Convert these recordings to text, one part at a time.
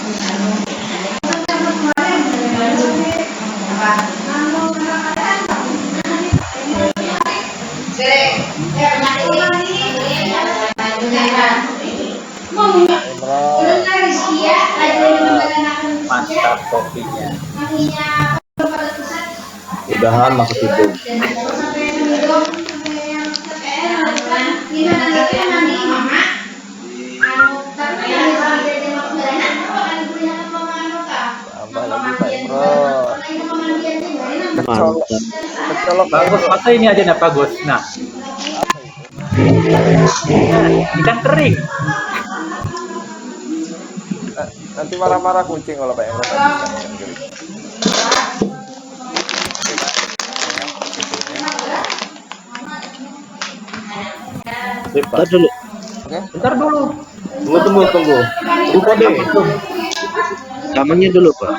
Pak Imron. Mantap kopinya. Udahan masuk hidung. Tambah lagi Pak Imron. Kecolok, Mantap. kecolok Pak Bagus, Imron. masa ini aja nih bagus. Nah, Apa itu? ikan kering. Nanti marah-marah kucing kalau Pak Imron habiskan ikan kering. Oke Pak, ya, sebetulnya. Sip, Pak. Dulu. Oke. Bentar dulu. Tunggu. Lupa deh. Zamannya dulu, Pak.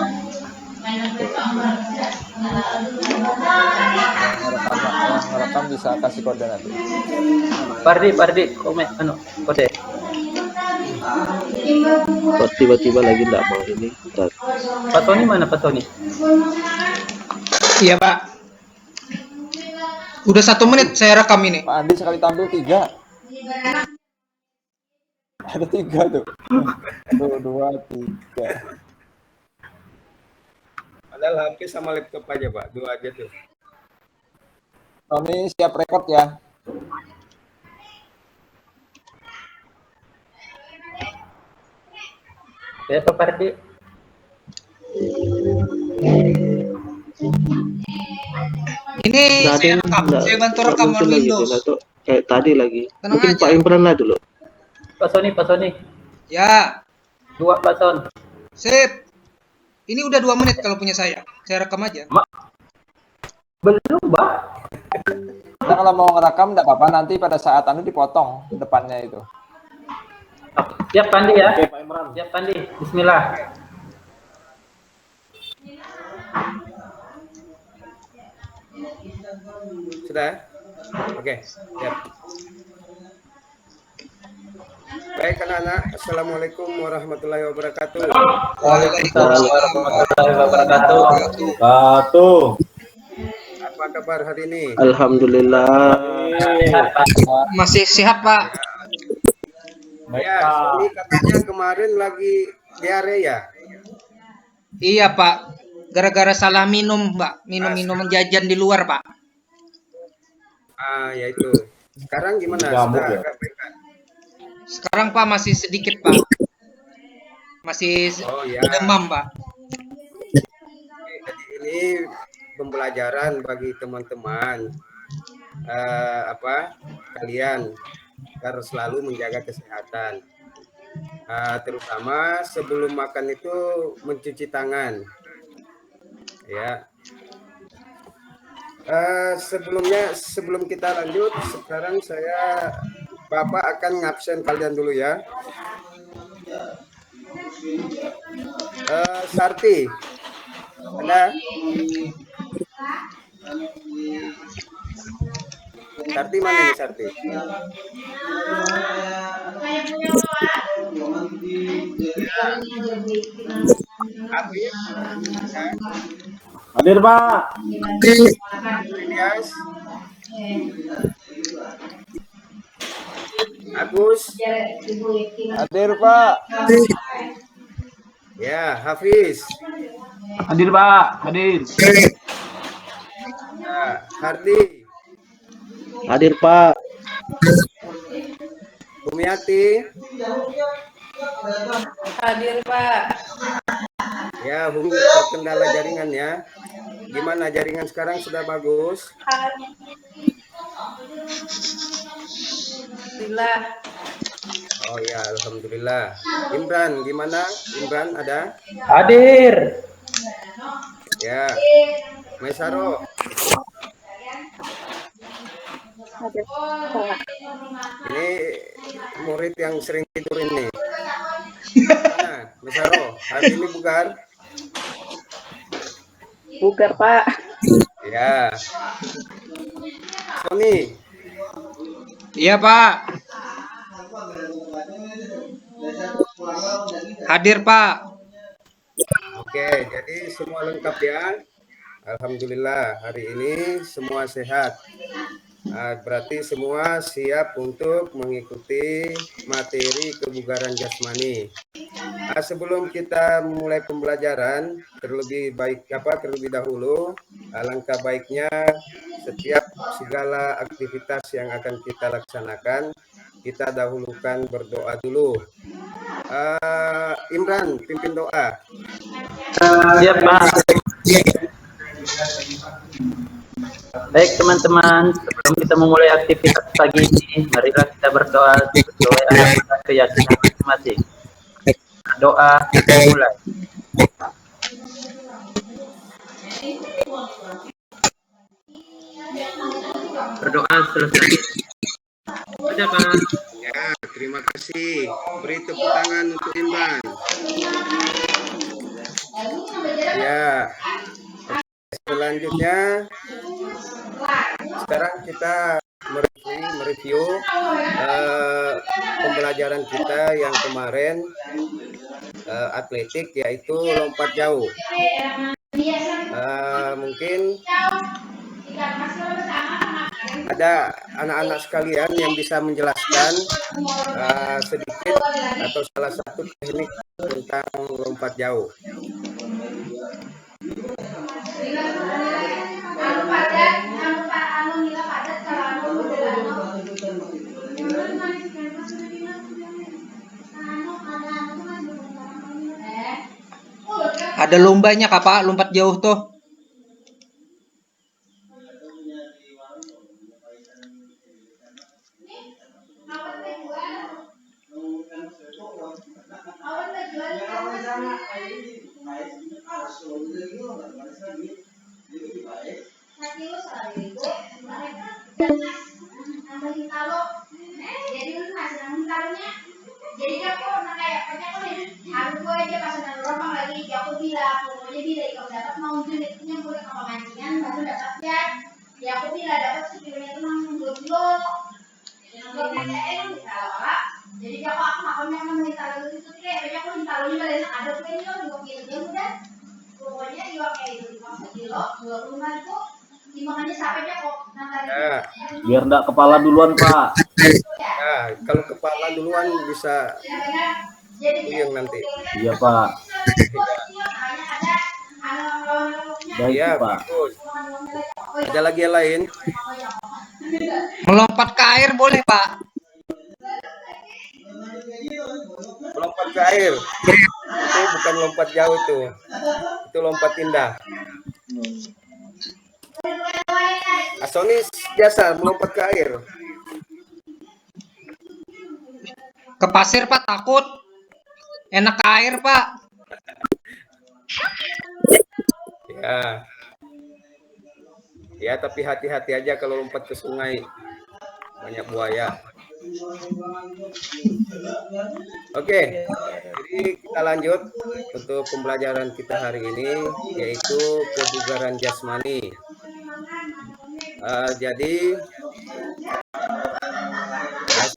Yang ngerekam bisa kasih kode nanti. Pardi, komen, kode. Kok tiba-tiba lagi enggak mau ini? Bentar. Pak Sony mana Pak Sony? Iya Pak. Udah 1 menit saya rekam ini. Pak Andi sekali tampil 3. Ada 3 tuh. 1, 2, 3. Padahal HP sama laptop aja Pak, 2 aja tuh. Tommy siap rekod ya. Ya Pak Pardi. Ini Nggak ada saya yang rekam. nggak- Saya bantu nggak rekam muncul lagi Windows. tuh, atau kayak tadi lagi. Tenang Mungkin aja. Pak Imran lah dulu. Pak Sony. Ya, 2 Pak Son. sip. Ini udah 2 menit kalau punya saya. Saya rekam aja. Belum, Pak. Nah, kalau mau ngerekam enggak apa-apa, nanti pada saat anu dipotong depannya itu. Siap Pandi ya. Oke, Pak Imran. Siap Pandi. Bismillah. Sudah? Oke, siap. Baik anak-anak, Assalamualaikum warahmatullahi wabarakatuh. Waalaikumsalam warahmatullahi wabarakatuh. Satu. Apa kabar hari ini? Alhamdulillah. Masih sehat Pak. Ya, ini katanya kemarin lagi diare ya? Iya Pak. Gara-gara salah minum Pak. Minum-minuman jajan di luar Pak. Ah, ya itu. Sekarang gimana? Jamuk Sudah ya? agak baikan? Sekarang Pak masih sedikit Pak. Masih Oh ya. demam Pak. Jadi ini pembelajaran bagi teman-teman kalian agar selalu menjaga kesehatan, terutama sebelum makan itu mencuci tangan ya. Sebelum kita lanjut, sekarang Bapak akan ngabsen kalian dulu ya. Sarti ada? Sarti mana nih Sarti? Afif? Hadir, Pak. Ilyas? Agus? Hadir Pak. Ya, Hafiz? Hadir, Pak. Hadir. Ya, Hardi? Hadir, Pak. Bumiati? Hadir Pak. Ya, Humi terkendala jaringan ya. Gimana jaringan sekarang, sudah bagus? Alhamdulillah. Oh ya, alhamdulillah. Imran, gimana? Imran ada? Hadir. Ya. Maisaro? Ini murid yang sering tidur ini. Mana? Maisaro, hari ini bugar? Bugar Pak. Ya. Sony? Iya Pak. Hadir Pak. Oke, jadi semua lengkap ya. Alhamdulillah hari ini semua sehat. Berarti semua siap untuk mengikuti materi kebugaran jasmani. Sebelum kita mulai pembelajaran, terlebih dahulu, alangkah baiknya setiap segala aktivitas yang akan kita laksanakan, kita dahulukan berdoa dulu. Imran, pimpin doa. Siap, Pak. Baik, teman-teman. Sebelum kita memulai aktivitas pagi ini, marilah kita berdoa sesuai ajaran keyakinan masing-masing. Doa kita mulai. Berdoa selesai. Sudah, Pak. Ya, terima kasih. Beri tepuk tangan untuk Imran. Ya. Selanjutnya, sekarang kita mereview pembelajaran kita yang kemarin atletik, yaitu lompat jauh. Mungkin ada anak-anak sekalian yang bisa menjelaskan sedikit atau salah satu teknik tentang lompat jauh. Ada lombanya kah Pak, lompat jauh tuh? Ya. Biar enggak kepala duluan, Pak. Ya, kalau kepala duluan bisa puyeng nanti. Iya, Pak. Baik, Ya, Pak. bagus. Ada lagi yang lain? Melompat ke air boleh Pak? Lompat ke air. Itu bukan lompat jauh itu. Itu lompat indah. Asoni biasa melompat ke air. Ke pasir Pak takut. Enak ke air Pak. Ya. Ya, tapi hati-hati aja kalau lompat ke sungai. Banyak buaya. Oke, jadi kita lanjut untuk pembelajaran kita hari ini, yaitu kebugaran jasmani. Jadi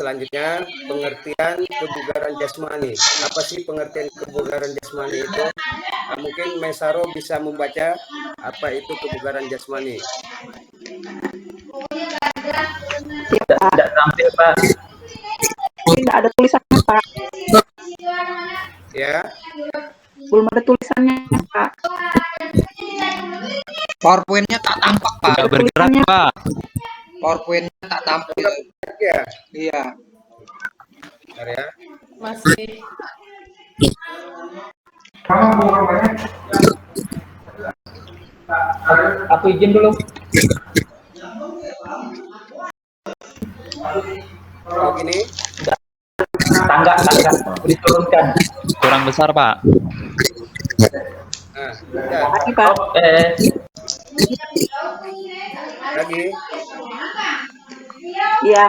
selanjutnya pengertian kebugaran jasmani. Apa sih pengertian kebugaran jasmani itu? Mungkin Mesaro bisa membaca apa itu kebugaran jasmani. Tidak tampil, Pak. Tidak ada tulisannya, Pak. Ya, Belum ada tulisannya, Pak. PowerPoint-nya tak tampak Pak. Ada tulisannya. Pak. PowerPoint-nya tak tampil. ya. Iya. Bentar ya. Masih. Aku izin dulu. Oh, gini. Tangga diturunkan. Kurang besar, Pak. Nah, udah. Lagi, Pak. Lagi. Iya.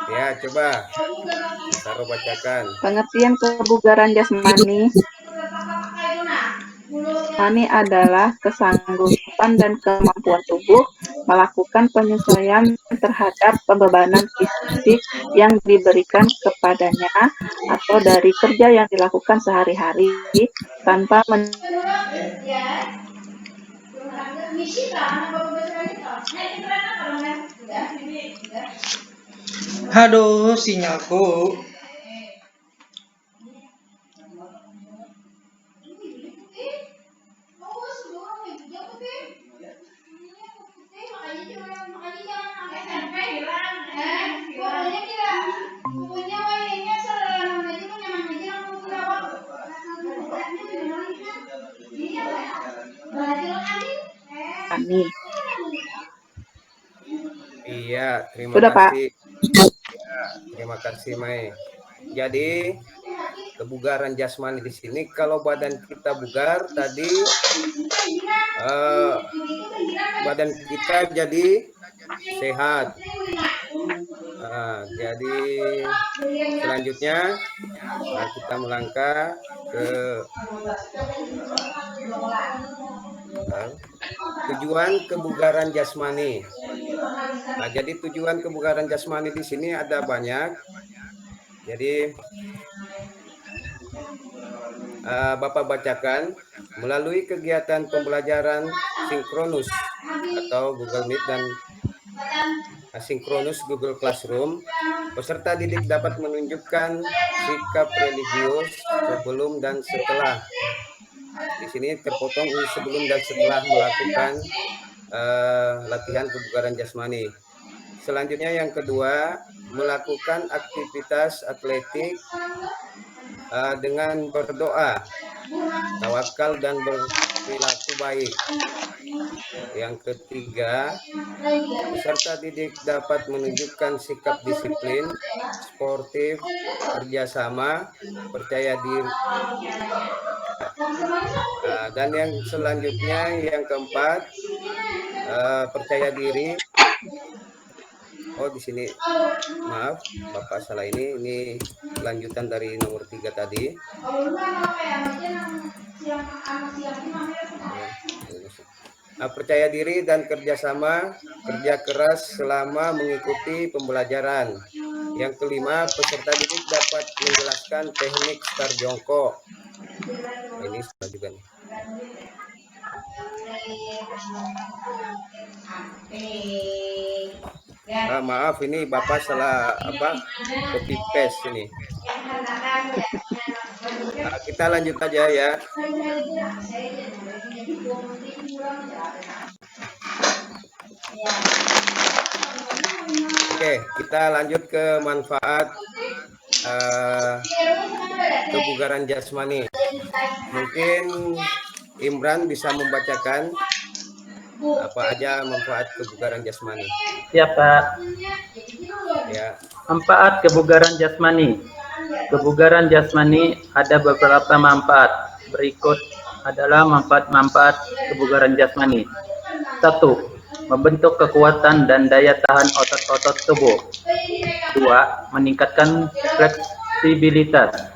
Ya, coba. Mesaro bacakan. Pengertian kebugaran jasmani. Jasmani adalah kesanggupan dan kemampuan tubuh melakukan penyesuaian terhadap pembebanan fisik yang diberikan kepadanya atau dari kerja yang dilakukan sehari-hari tanpa Aduh, sinyalku. Jasmani. Iya, terima Sudah, Pak. kasih. Terima kasih, Mai. Jadi, kebugaran jasmani di sini, kalau badan kita bugar tadi, badan kita jadi sehat. Jadi selanjutnya kita melangkah ke tujuan kebugaran jasmani. Jadi tujuan kebugaran jasmani di sini ada banyak. Jadi Bapak bacakan melalui kegiatan pembelajaran sinkronus atau Google Meet dan asinkronus Google Classroom, peserta didik dapat menunjukkan sikap religius sebelum dan setelah. Di sini terpotong sebelum dan setelah melakukan latihan kebugaran jasmani. Selanjutnya yang kedua, melakukan aktivitas atletik dengan berdoa, tawakal dan berperilaku baik. Yang ketiga, peserta didik dapat menunjukkan sikap disiplin, sportif, kerjasama, percaya diri. Dan yang selanjutnya, yang keempat, percaya diri. Oh, di sini, maaf, Bapak salah ini lanjutan dari nomor 3 tadi. Percaya diri dan kerjasama, kerja keras selama mengikuti pembelajaran. Yang kelima, peserta didik dapat menjelaskan teknik start jongkok. Ini salah juga nih. Maaf, ini Bapak salah copy paste ini. Kita lanjut aja ya. Oke, kita lanjut ke manfaat kebugaran jasmani. Mungkin Imran bisa membacakan apa aja manfaat kebugaran jasmani. Siap, Pak. Ya. Manfaat kebugaran jasmani. Kebugaran jasmani ada beberapa manfaat. Berikut adalah manfaat-manfaat kebugaran jasmani. 1. Membentuk kekuatan dan daya tahan otot-otot tubuh. 2. Meningkatkan fleksibilitas.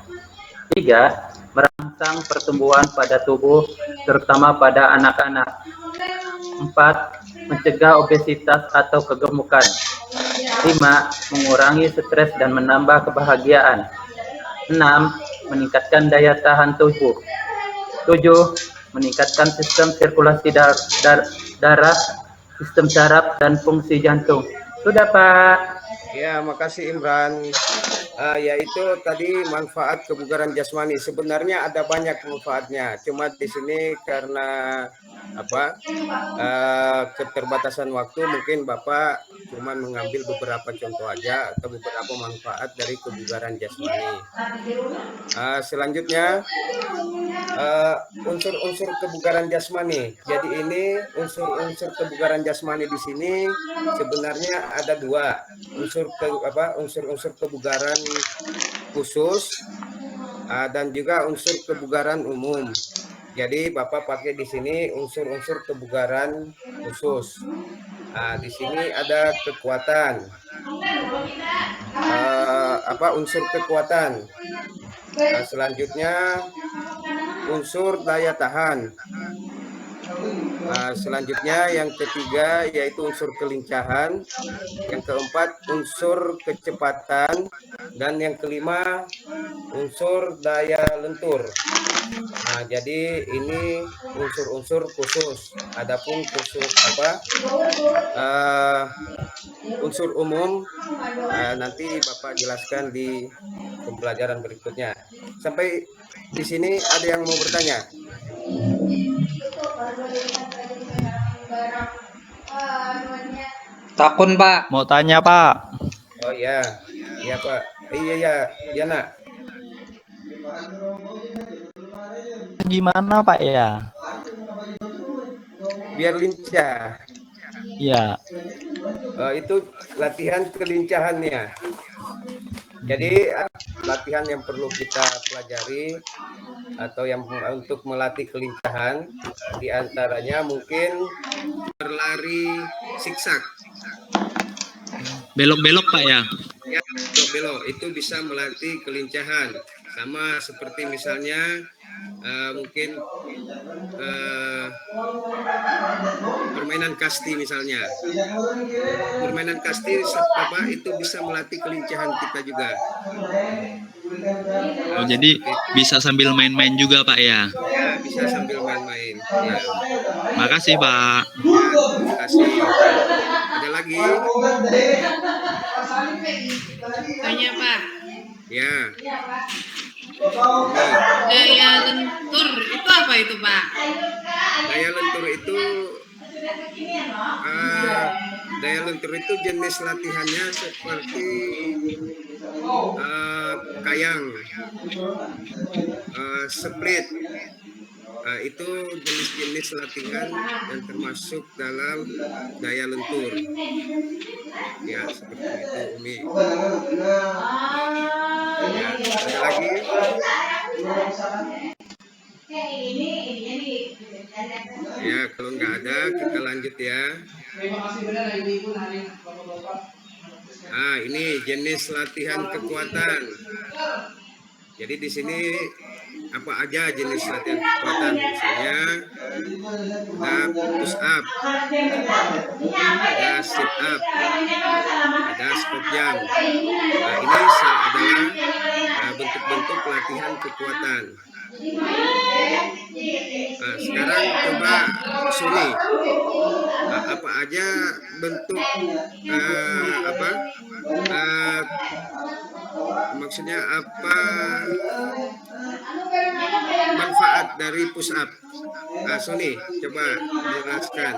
3. Merangsang pertumbuhan pada tubuh, terutama pada anak-anak. 4. Mencegah obesitas atau kegemukan. 5. Mengurangi stres dan menambah kebahagiaan. 6. Meningkatkan daya tahan tubuh. 7. Meningkatkan sistem sirkulasi darah, sistem saraf, dan fungsi jantung. Sudah, Pak. Ya, makasih Imran. Yaitu tadi manfaat kebugaran jasmani. Sebenarnya ada banyak manfaatnya. Cuma di sini karena keterbatasan waktu, mungkin Bapak cuma mengambil beberapa contoh aja atau beberapa manfaat dari kebugaran jasmani. Selanjutnya unsur-unsur kebugaran jasmani. Jadi ini unsur-unsur kebugaran jasmani di sini sebenarnya ada dua. Unsur-unsur kebugaran khusus dan juga unsur kebugaran umum. Jadi Bapak pakai di sini unsur-unsur kebugaran khusus. Di sini ada kekuatan. Unsur kekuatan. Selanjutnya unsur daya tahan. Selanjutnya yang ketiga yaitu unsur kelincahan, yang keempat unsur kecepatan, dan yang kelima unsur daya lentur. Nah, jadi ini unsur-unsur khusus. Adapun khusus unsur umum nanti Bapak jelaskan di pembelajaran berikutnya. Sampai di sini ada yang mau bertanya? Takun, Pak. Mau tanya, Pak. Oh iya, iya Pak. Iya nak. Gimana, Pak ya? Biar lincah. Iya. Itu latihan kelincahannya. Jadi latihan yang perlu kita pelajari atau yang untuk melatih kelincahan diantaranya mungkin berlari zigzag. Belok-belok, Pak ya? Ya, belok itu bisa melatih kelincahan. Sama seperti misalnya mungkin permainan kasti misalnya. Permainan kasti itu bisa melatih kelincahan kita juga. Oh, jadi bisa sambil main-main juga, Pak ya? Ya, bisa sambil main-main. Ya. Makasih, Pak. Terima kasih. Ada lagi? Tanya Pak, Ya. daya lentur itu apa itu Pak? Daya lentur itu jenis latihannya seperti kayang, split. Itu jenis-jenis latihan yang termasuk dalam daya lentur. Ya, seperti itu Umi. Ya, ada lagi? Ya, kalau nggak ada kita lanjut ya. Ini jenis latihan kekuatan. Jadi di sini apa aja jenis latihan kekuatan? Misalnya ada push up, ada sit up, ada squat jump. Ini adalah bentuk-bentuk latihan kekuatan. Sekarang coba Suni, apa aja bentuk maksudnya apa manfaat dari push up? Suni, coba jelaskan.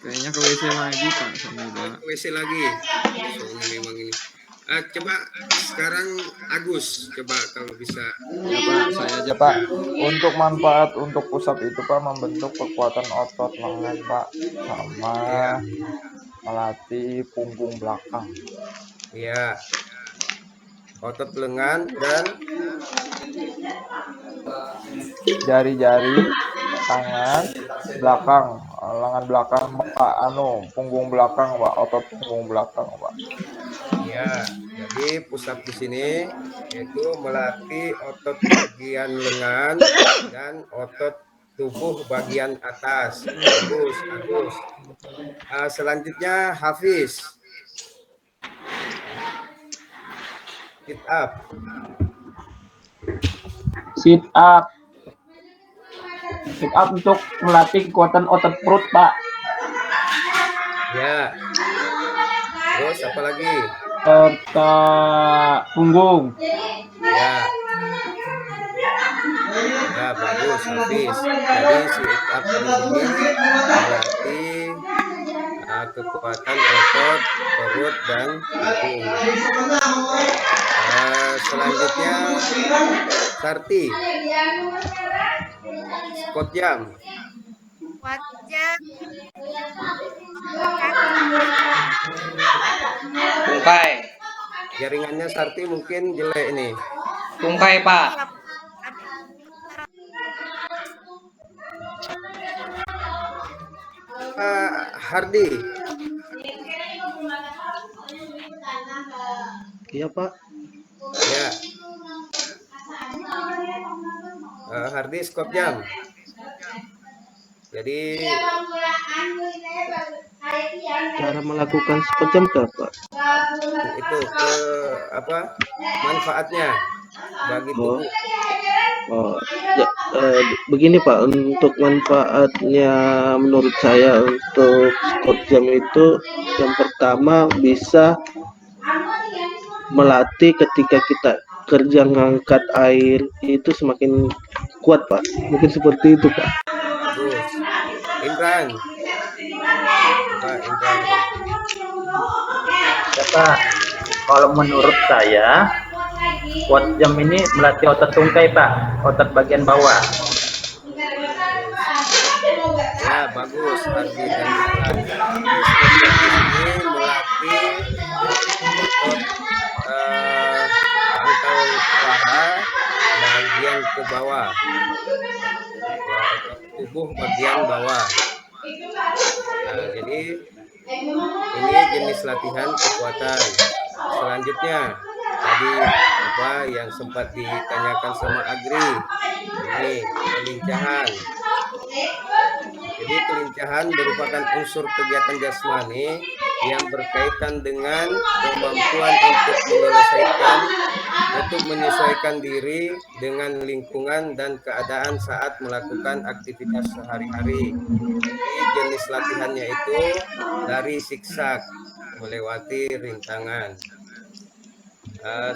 Kayaknya ke WC lagi Pak Sony Pak. WC lagi. Sony memang ini. Coba sekarang Agus, coba kalau bisa. Ya Pak, saya aja Pak. Untuk manfaat untuk pusat itu Pak membentuk kekuatan otot lengan Pak, sama melatih punggung belakang. Iya. Otot lengan dan Jari-jari tangan belakang, lengan belakang Pak, punggung belakang Pak, otot punggung belakang Pak. ya, jadi pusat di sini yaitu melatih otot bagian lengan dan otot tubuh bagian atas. Bagus. Selanjutnya Hafiz. Sit up. Sit up. Sit up untuk melatih kekuatan otot perut, Pak. Ya. Terus apa lagi? Serta punggung. Ya. Ya, bagus, Hafiz. Jadi sit up ini melatih kekuatan otot perut dan punggung. Selanjutnya Sarti. Squat jump. Wajah Tungkai. Jaringannya Sarti mungkin jelek nih. Tungkai, Pak. Hardi. Iya Pak. Ya. Harddisk skop jam. Jadi Cara melakukan skop jam ke Pak? itu ke manfaatnya bagi Oh, tubuh. ya, begini Pak, untuk manfaatnya menurut saya untuk skop jam itu yang pertama bisa melatih ketika kita kerja ngangkat air itu semakin kuat Pak. Mungkin seperti itu Pak. Bagus. Imran. Coba Imran. Ya Pak, kalau menurut saya squat jam ini melatih otot tungkai Pak, otot bagian bawah. Ya, bagus Ardi dan Imran. Jadi skop jam di sini melatih otot pangkal paha bagian ke bawah. Ya, otot tubuh bagian bawah. Nah, jadi ini jenis latihan kekuatan. Selanjutnya tadi yang sempat ditanyakan sama Agri, ini kelincahan. Jadi kelincahan merupakan unsur kegiatan jasmani yang berkaitan dengan kemampuan untuk menyesuaikan diri dengan lingkungan dan keadaan saat melakukan aktivitas sehari-hari. Jadi jenis latihannya itu lari siksak melewati rintangan.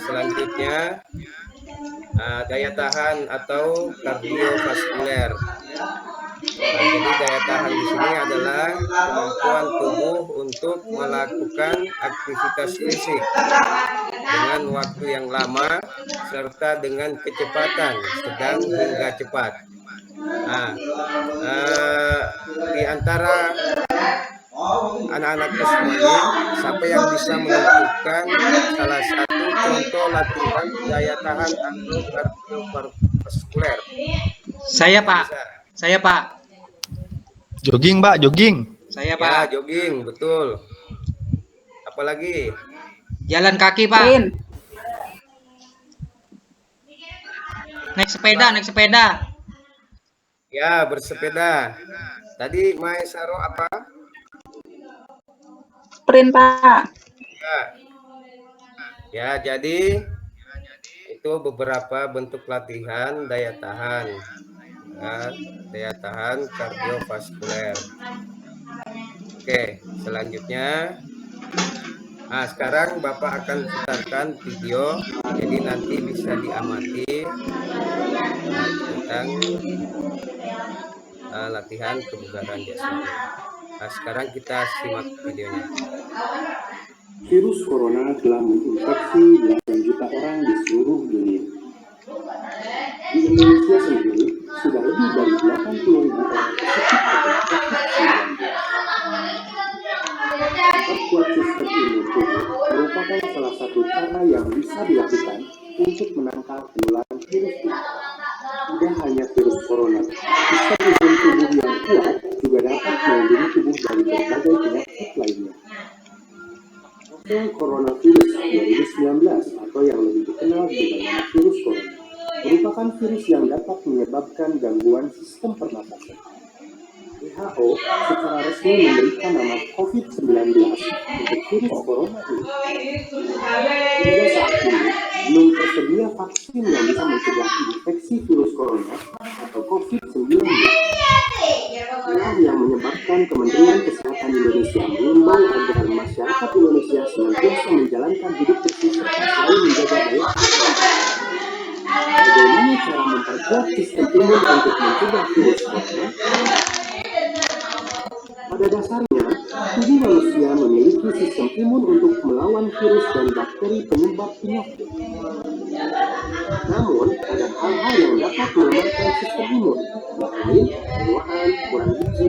Selanjutnya daya tahan atau kardiovaskuler. Jadi daya tahan di sini adalah kemampuan tubuh untuk melakukan aktivitas fisik dengan waktu yang lama serta dengan kecepatan sedang hingga cepat. Nah, di antara anak-anak semuanya, siapa yang bisa menentukan salah satu contoh latihan daya tahan atau kardiovaskuler? Saya Pak. Saya Pak. Jogging, Pak, jogging. Saya Ya, Pak. jogging, betul. Apalagi? Jalan kaki Pak. Rin. Naik sepeda. Ya, bersepeda. Tadi Maesaro apa? Sprint, Pak. Ya, jadi itu beberapa bentuk latihan daya tahan. Ya, daya tahan kardiovaskuler. Oke, selanjutnya. Nah, sekarang Bapak akan putarkan video, jadi nanti bisa diamati tentang latihan kebugaran jasmani. Nah, sekarang kita simak videonya. Virus corona telah menginfeksi belasan juta orang di seluruh dunia. Di Indonesia sendiri, sudah lebih dari 80.000 orang positif terkena COVID-19. Memperkuat sistem imun tubuh merupakan salah satu cara yang bisa dilakukan untuk menangkal penularan virus ini. Tidak hanya virus corona, sistem imun tubuh yang kuat juga dapat melindungi tubuh dari berbagai penyakit lainnya. Novel coronavirus 2019 atau yang lebih dikenal dengan nama virus corona merupakan virus yang dapat menyebabkan gangguan sistem pernapasan. WHO secara resmi memberikan nama COVID-19 untuk virus corona ini. Hingga saat ini, belum tersedia vaksin yang bisa mencegah infeksi virus corona atau COVID-19. Inilah yang menyebabkan Kementerian Kesehatan Indonesia mengimbau agar masyarakat Indonesia senantiasa menjalankan hidup bersih serta selalu menjaga daya tahan. Bagaimana cara memperkuat sistem imun untuk mencegah virus corona? Pada dasarnya, tubuh manusia memiliki sistem imun untuk melawan virus dan bakteri penyebab penyakit. Namun, ada hal-hal yang dapat melemahkan sistem imun, yakni penuaan, kurang gizi.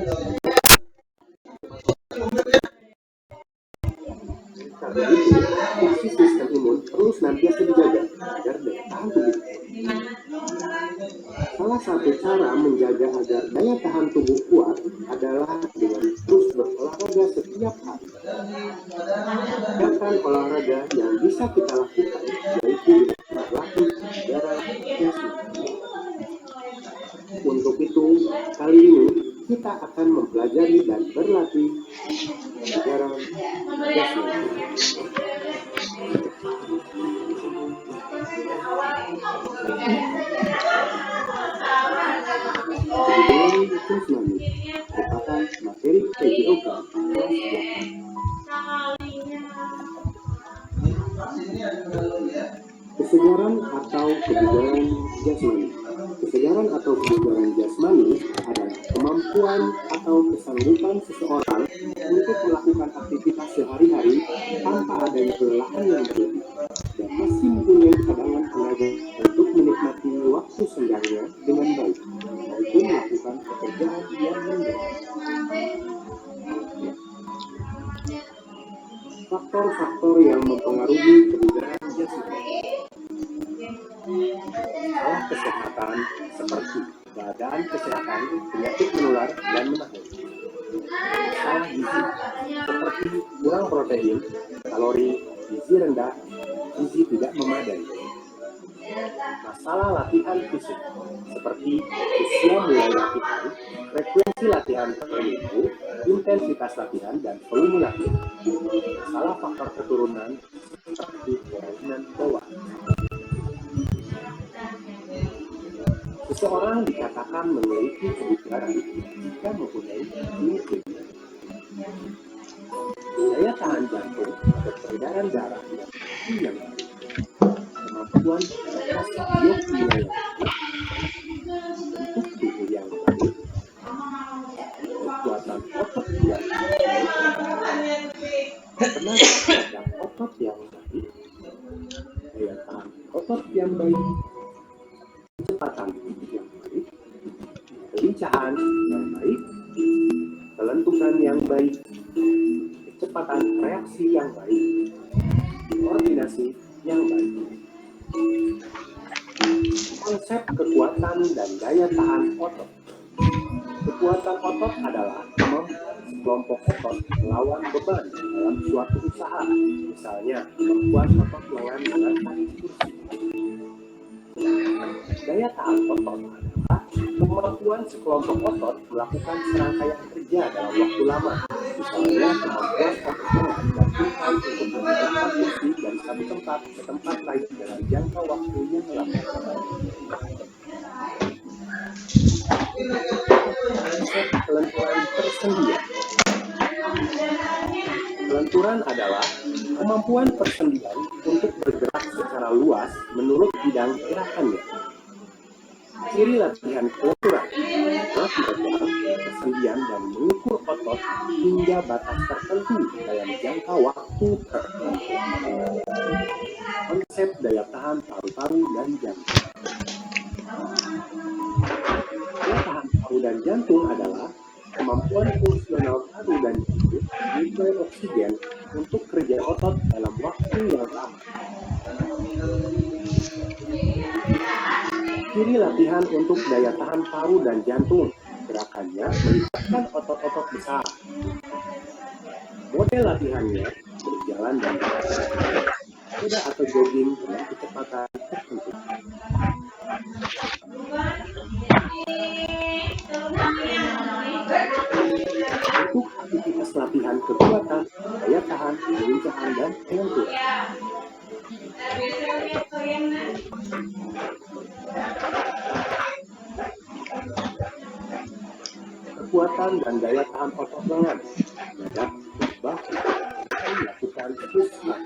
Karena itu, fungsi sistem imun perlu senantiasa dijaga agar daya tahan tubuh. Salah satu cara menjaga agar daya tahan tubuh kuat adalah dengan terus berolahraga setiap hari. Gerakan olahraga yang bisa kita lakukan yaitu berlatih kebugaran jasmani. Untuk itu, kali ini kita akan mempelajari dan berlatih kebugaran jasmani. Kebugaran jasmani merupakan materi PJOK kelas 8. Kesegaran atau kebugaran jasmani. Kesegaran atau kebugaran jasmani adalah kemampuan atau kesanggupan seseorang untuk melakukan aktivitas sehari-hari tanpa adanya kelelahan yang berlebih dan masih mempunyai cadangan tenaga untuk menikmati waktu senggangnya dengan baik maupun melakukan pekerjaan yang menyenangkan. Faktor-faktor yang mempengaruhi kebugaran jasmani. Masalah kesehatan seperti keadaan kesehatan, penyakit menular, dan menahun. Masalah gizi seperti kurang protein, kalori, gizi rendah, gizi tidak memadai. Masalah latihan fisik seperti usia mulai latihan, frekuensi latihan per minggu, intensitas latihan, dan volume latihan. Masalah faktor keturunan seperti kelainan bawaan. Seseorang dikatakan memiliki kebugaran jika mempunyai ini. Daya tahan jantung atau peredaran darah yang baik, kemampuan adaptasi biokimia bentuk tubuh yang baik, kekuatan otot yang baik, tenaga pada otot yang baik, daya tahan otot yang baik, kecepatan yang baik, kelincahan yang baik, kelentukan yang baik, kecepatan reaksi yang baik, koordinasi yang baik. Konsep kekuatan dan daya tahan otot. Kekuatan otot adalah kemampuan sekelompok otot melawan beban dalam suatu usaha, misalnya kemampuan otot lengan mengangkat kursi. Daya tahan otot adalah kemampuan sekelompok otot melakukan serangkaian kerja dalam waktu lama, misalnya kemampuan otot lengan dan untuk mengangkat kursi dari satu tempat ke tempat lain dalam jangka waktu yang lama. Konsep kelenturan persendian. Kelenturan adalah kemampuan persendian untuk bergerak secara luas menurut bidang gerakannya. Ciri latihan kelenturan adalah meredam persendian dan mengukur otot hingga batas tertentu dalam jangka waktu tertentu. Konsep daya tahan paru-paru dan jantung. Daya tahan paru dan jantung adalah kemampuan fungsional paru dan jantung menyuplai oksigen untuk kerja otot dalam waktu yang lama. Ciri latihan untuk daya tahan paru dan jantung. Gerakannya melibatkan otot-otot besar. Model latihannya berjalan dan sepeda atau jogging dengan kecepatan tertentu. Untuk aktivitas latihan kekuatan, daya tahan, kelincahan, dan kelenturan. Kekuatan dan daya tahan otot lengan, dada, bahu, dilakukan push-up.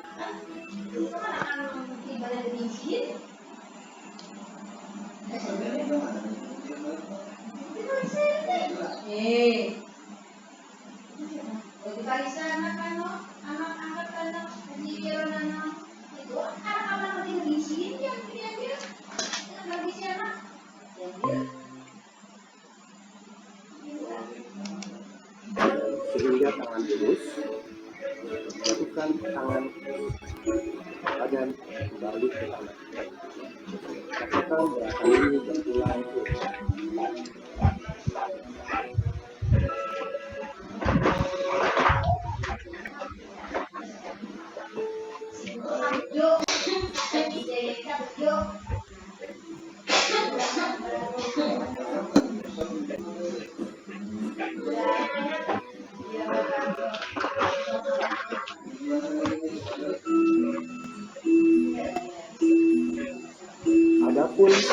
Sehingga tangan lurus, lakukan tangan badan kembali ke tangan. Lakukan gerakan ini berulang.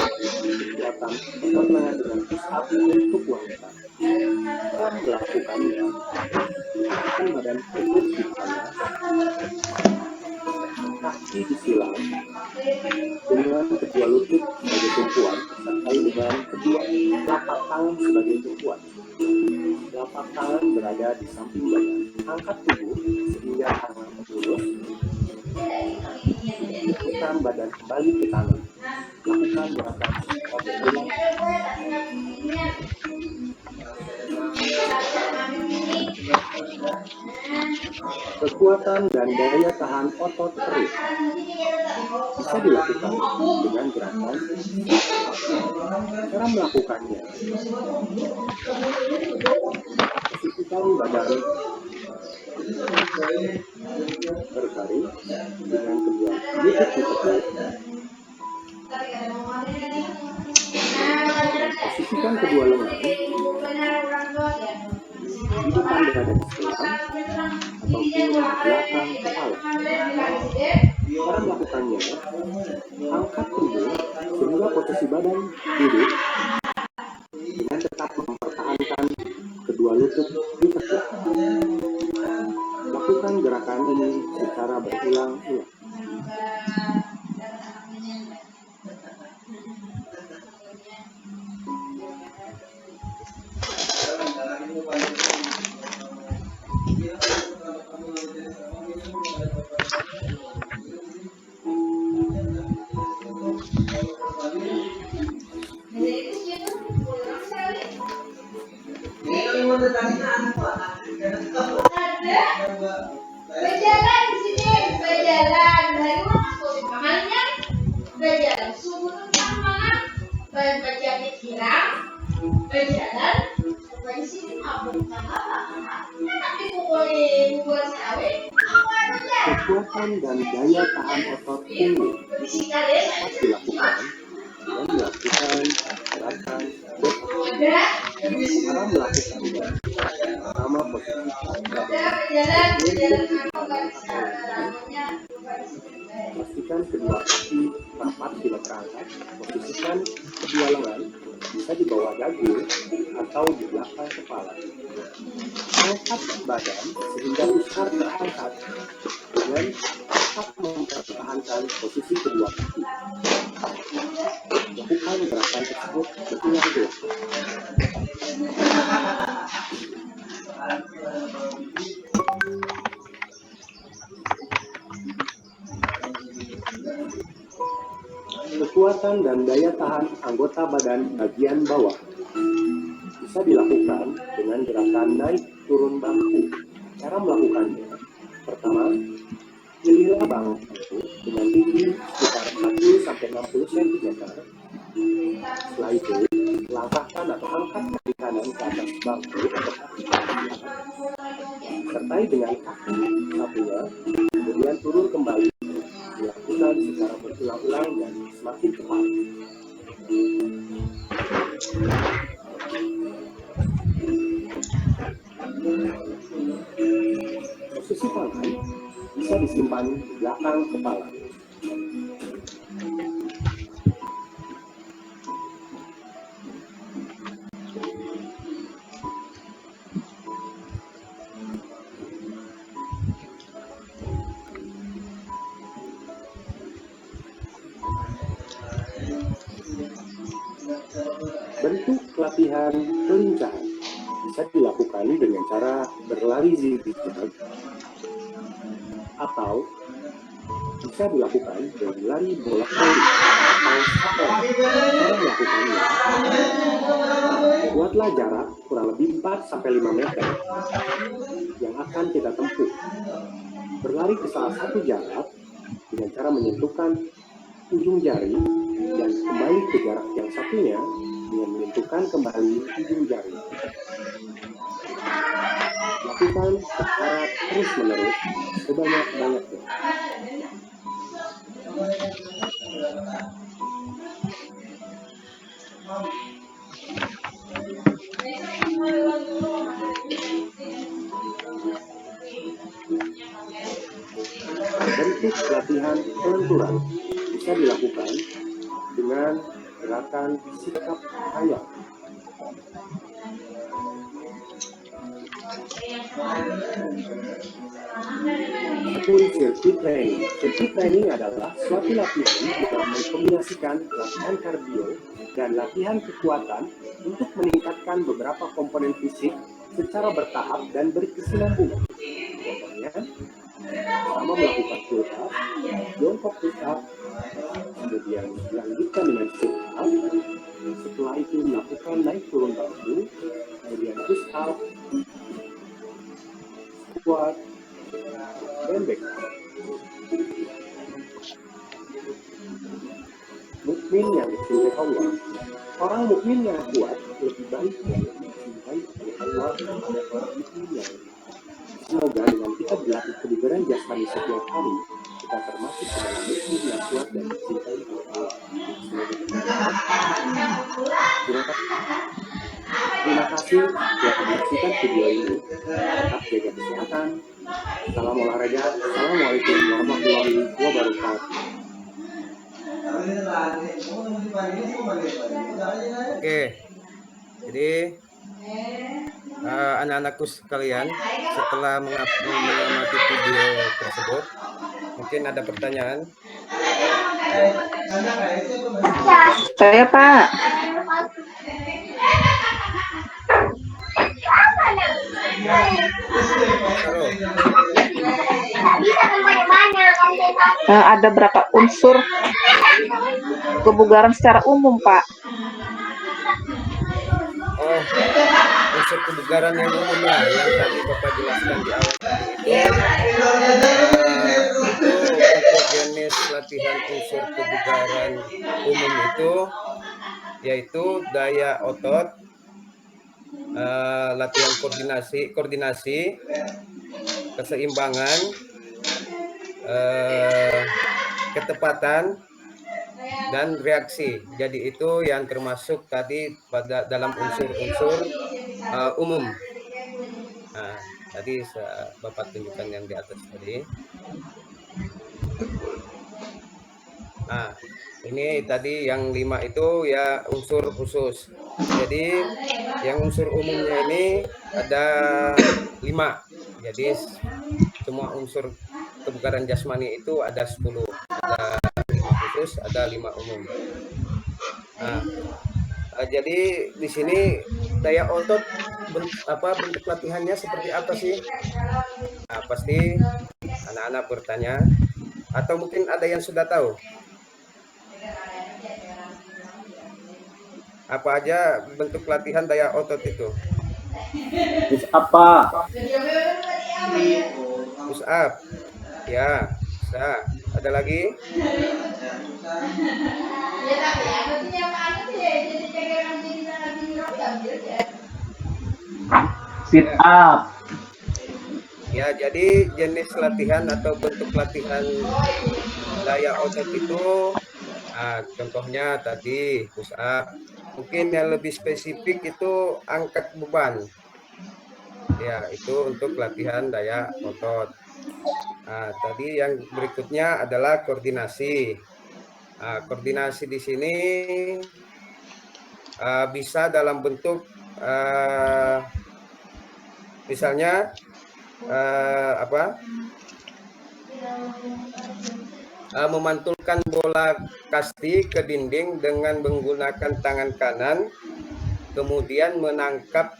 Kekuatan otot lengan dengan push up untuk wanita. Cara melakukannya, letakkan badan tegak di tanah, kaki disilang dengan kedua lutut sebagai tumpuan, sertai dengan kedua telapak tangan sebagai tumpuan. Telapak tangan berada di samping badan. Angkat tubuh sehingga tangan lurus. Tekan badan kembali ke tanah. Lakukan gerakan berulang. Kekuatan dan daya tahan otot perut bisa dilakukan dengan gerakan. Cara melakukannya, posisikan badan berbaring dengan kedua lutut ditekuk. Posisikan kedua lengan di depan dada sebelah ataupun di belakang kepala. Cara melakukannya, angkat tubuh sehingga posisi badan duduk dengan tetap mempertahankan kedua lutut ditekuk. Lakukan gerakan ini secara berulang-ulang. Berjalan di sini, berjalan. Dari mana namanya? Berjalan. Sumbernya mana? Berjalan kirang, berjalan. Dari sini bukan apa? Tapi pukulin buat sawi. Kekuatan dan daya tahan otot punggung dapat dilakukan dengan melakukan gerakan berat. Cara melakukannya, pertama posisi pastikan kedua kaki rapat bila terangkat. Posisikan kedua lengan bisa di bawah dagu atau di belakang kepala. Angkat badan sehingga pusar terangkat dan tetap mempertahankan posisi kedua kaki. Lakukan gerakan tersebut berulang-ulang. Kekuatan dan daya tahan anggota badan bagian bawah bisa dilakukan dengan gerakan naik turun bangku. Cara melakukannya, pertama, pilihlah bangku dengan tinggi sekitar 40-60 cm. Setelah itu, langkahkan atau angkat kaki kanan ke atas bangku atau kaki kanan, sertai dengan kaki satunya, kemudian turun kembali. Dilakukan secara berulang-ulang dan semakin cepat. Posisi tangan bisa disimpan di belakang kepala. Bentuk latihan kelincahan bisa dilakukan dengan cara berlari zigzag atau bisa dilakukan dengan lari bolak-balik atau sapel. Cara melakukannya, buatlah jarak kurang lebih 4-5 meter yang akan kita tempuh. Berlari ke salah satu jarak dengan cara menyentuhkan ujung jari dan kembali ke jarak yang satunya dengan menyentuhkan kembali ujung jari. Lakukan secara terus-menerus sebanyak-banyaknya. Bentuk latihan kelenturan bisa dilakukan dengan gerakan sikap hayat. Sirkuit training. Sirkuit training adalah suatu latihan yang mengkombinasikan latihan kardio dan latihan kekuatan untuk meningkatkan beberapa komponen fisik secara bertahap dan berkesinambungan. Contohnya, pertama melakukan pull up, jongkok push up, kemudian dilanjutkan dengan sit up, setelah itu melakukan naik turun bambu, kemudian push up, squat, dan back up. Mukmin yang dicintai Allah. Orang mukmin yang kuat lebih baik dan lebih dicintai oleh Allah daripada orang mukmin yang lemah. Semoga dengan kita berlatih kebugaran jasmani setiap hari, kita termasuk ke dalam mukmin yang kuat dan dicintai oleh Allah. Terima kasih telah menyaksikan video ini. Tetap jaga kesehatan. Salam olahraga. Assalamualaikum warahmatullahi wabarakatuh. Oke, jadi anak-anakku sekalian, setelah mengamati video tersebut, mungkin ada pertanyaan. Saya, Pak. Ada berapa unsur kebugaran secara umum, Pak? Oh, unsur kebugaran yang umum lah, yang tadi Bapak jelaskan di awal tadi itu untuk jenis latihan unsur kebugaran umum itu yaitu daya otot, latihan koordinasi, keseimbangan, ketepatan, dan reaksi. Jadi itu yang termasuk tadi pada dalam unsur-unsur umum. Nah, tadi Bapak tunjukkan yang di atas tadi. Nah, ini tadi yang 5 itu ya unsur khusus. Jadi yang unsur umumnya ini ada 5. Jadi semua unsur kebugaran jasmani itu ada 10. Ada 5 khusus, ada 5 umum. Nah, jadi di sini daya otot bentuk latihannya seperti apa sih? Nah, pasti anak-anak bertanya, atau mungkin ada yang sudah tahu. Apa aja bentuk latihan daya otot itu? Push up, Pak. Push up. Ya, bisa. Ada lagi? Sit up. Ya, jadi jenis latihan atau bentuk latihan daya otot itu, contohnya tadi push up. Mungkin yang lebih spesifik itu angkat beban. Ya, itu untuk latihan daya otot. Nah, tadi yang berikutnya adalah koordinasi. Koordinasi di sini bisa dalam bentuk misalnya memantulkan bola kasti ke dinding dengan menggunakan tangan kanan, kemudian menangkap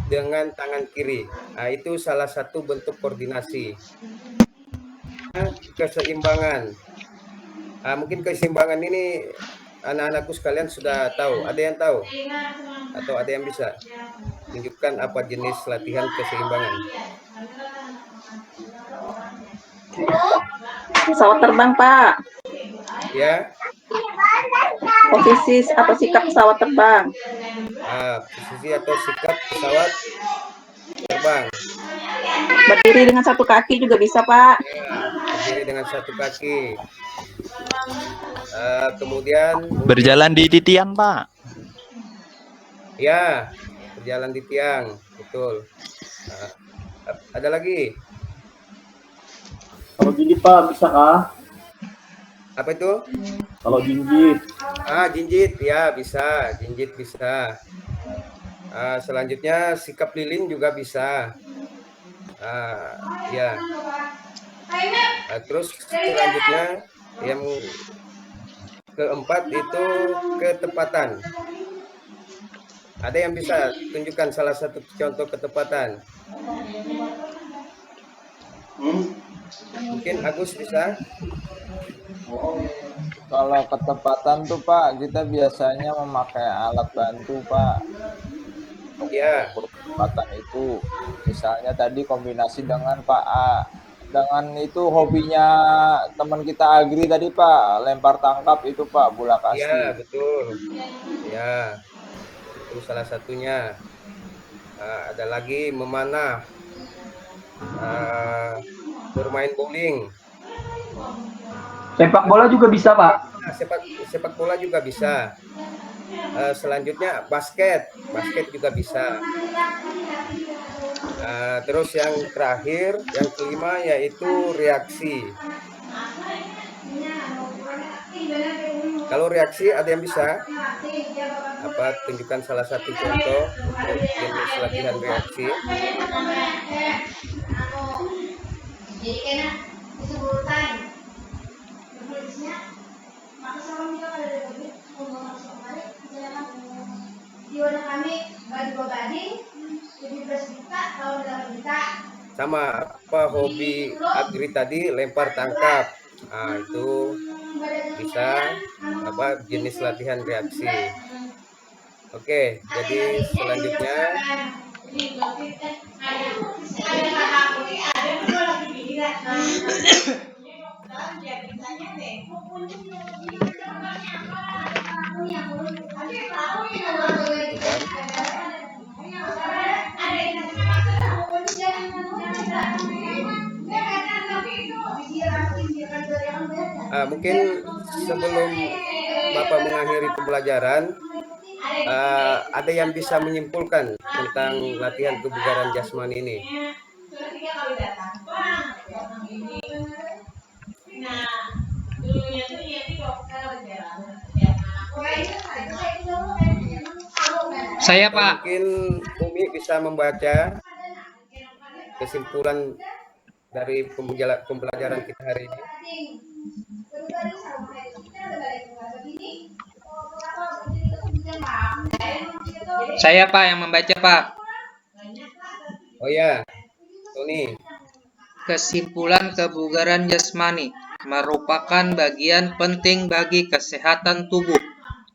dengan tangan kiri. Nah, itu salah satu bentuk koordinasi. Keseimbangan. Mungkin keseimbangan ini anak-anakku sekalian sudah tahu. Ada yang tahu? Atau ada yang bisa tunjukkan apa jenis latihan keseimbangan? Pesawat terbang, Pak. Ya. Posisi atau sikap pesawat terbang. Posisi atau sikap pesawat terbang. Berdiri dengan satu kaki juga bisa, Pak. Ya, berdiri dengan satu kaki. Kemudian berjalan di tiang, Pak. Ya, berjalan di tiang, betul. Ada lagi? Kalau gini, Pak, bisa kah? Apa itu? Kalau jinjit. Jinjit ya bisa, jinjit bisa. Selanjutnya sikap lilin juga bisa. Ya. Terus selanjutnya yang keempat itu ketepatan. Ada yang bisa tunjukkan salah satu contoh ketepatan? Mungkin Agus bisa? Kalau ketepatan tuh Pak, kita biasanya memakai alat bantu Pak. Ya. Ketepatan itu, misalnya tadi kombinasi dengan Pak A, dengan itu hobinya teman kita Agri tadi Pak, lempar tangkap itu Pak, bola kasti. Ya betul. Ya, itu salah satunya. Ada lagi memanah, bermain bowling. Sepak bola juga bisa, Pak. Sepak bola juga bisa. Selanjutnya basket juga bisa. Terus yang terakhir, yang kelima yaitu reaksi. Kalau reaksi ada yang bisa? Tunjukkan salah satu contoh untuk jenis latihan reaksi. Jadi kena disebutkan maka sama juga ada lebih masuk kemarin di warna kami bagi bading 17 juta tahun 8 juta. Sama hobi Agri tadi lempar tangkap. Itu bisa jenis latihan reaksi. Oke, jadi selanjutnya mungkin sebelum Bapak mengakhiri pembelajaran, ada yang bisa menyimpulkan tentang latihan kebugaran jasmani ini? Saya Pak. Mungkin Umi bisa membaca kesimpulan dari pembelajaran kita hari ini. Saya Pak yang membaca Pak. Oh ya, Tony. Kesimpulan kebugaran jasmani merupakan bagian penting bagi kesehatan tubuh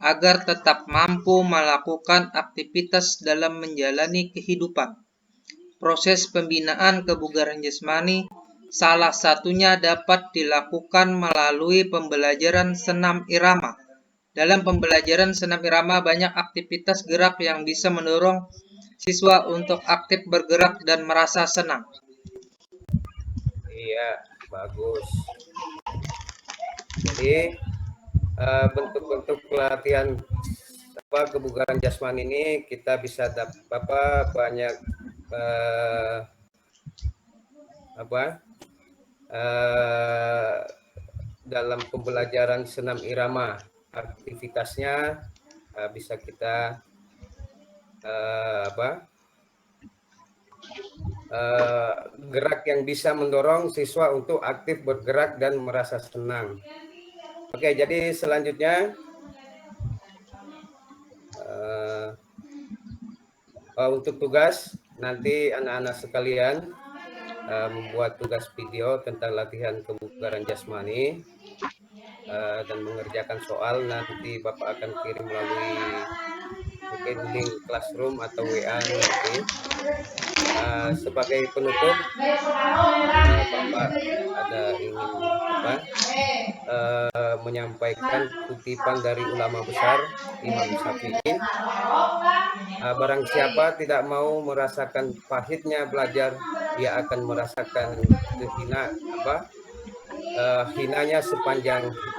agar tetap mampu melakukan aktivitas dalam menjalani kehidupan. Proses pembinaan kebugaran jasmani salah satunya dapat dilakukan melalui pembelajaran senam irama. Dalam pembelajaran senam irama banyak aktivitas gerak yang bisa mendorong siswa untuk aktif bergerak dan merasa senang. Iya, bagus. Jadi bentuk-bentuk pelatihan kebugaran jasmani ini kita bisa banyak dalam pembelajaran senam irama. Aktivitasnya bisa kita gerak yang bisa mendorong siswa untuk aktif bergerak dan merasa senang. Oke, jadi selanjutnya untuk tugas nanti anak-anak sekalian membuat tugas video tentang latihan kebugaran jasmani dan mengerjakan soal. Nanti Bapak akan kirim melalui mungkin link Classroom atau WA nanti. Sebagai penutup, Bapak ada ingin menyampaikan kutipan dari ulama besar Imam Syafi'i. Barang siapa tidak mau merasakan pahitnya belajar, ia akan merasakan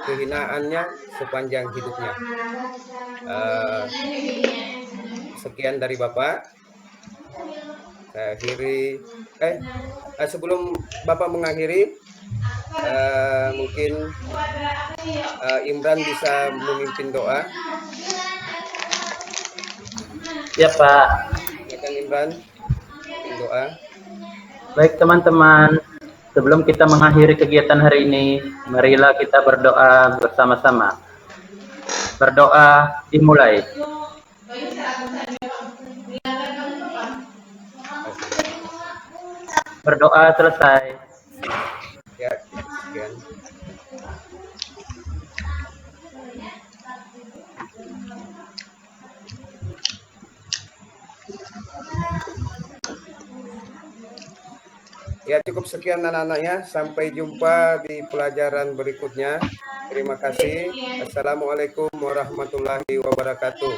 kehinaannya sepanjang hidupnya. Sekian dari Bapak. Saya akhiri. Sebelum Bapak mengakhiri, Mungkin Imran bisa memimpin doa. Ya Pak. Silakan Imran, memimpin doa. Baik teman-teman, sebelum kita mengakhiri kegiatan hari ini, marilah kita berdoa bersama-sama. Berdoa dimulai. Berdoa selesai. Ya, sekian. Ya, cukup sekian anak-anaknya. Sampai jumpa di pelajaran berikutnya. Terima kasih. Assalamualaikum warahmatullahi wabarakatuh.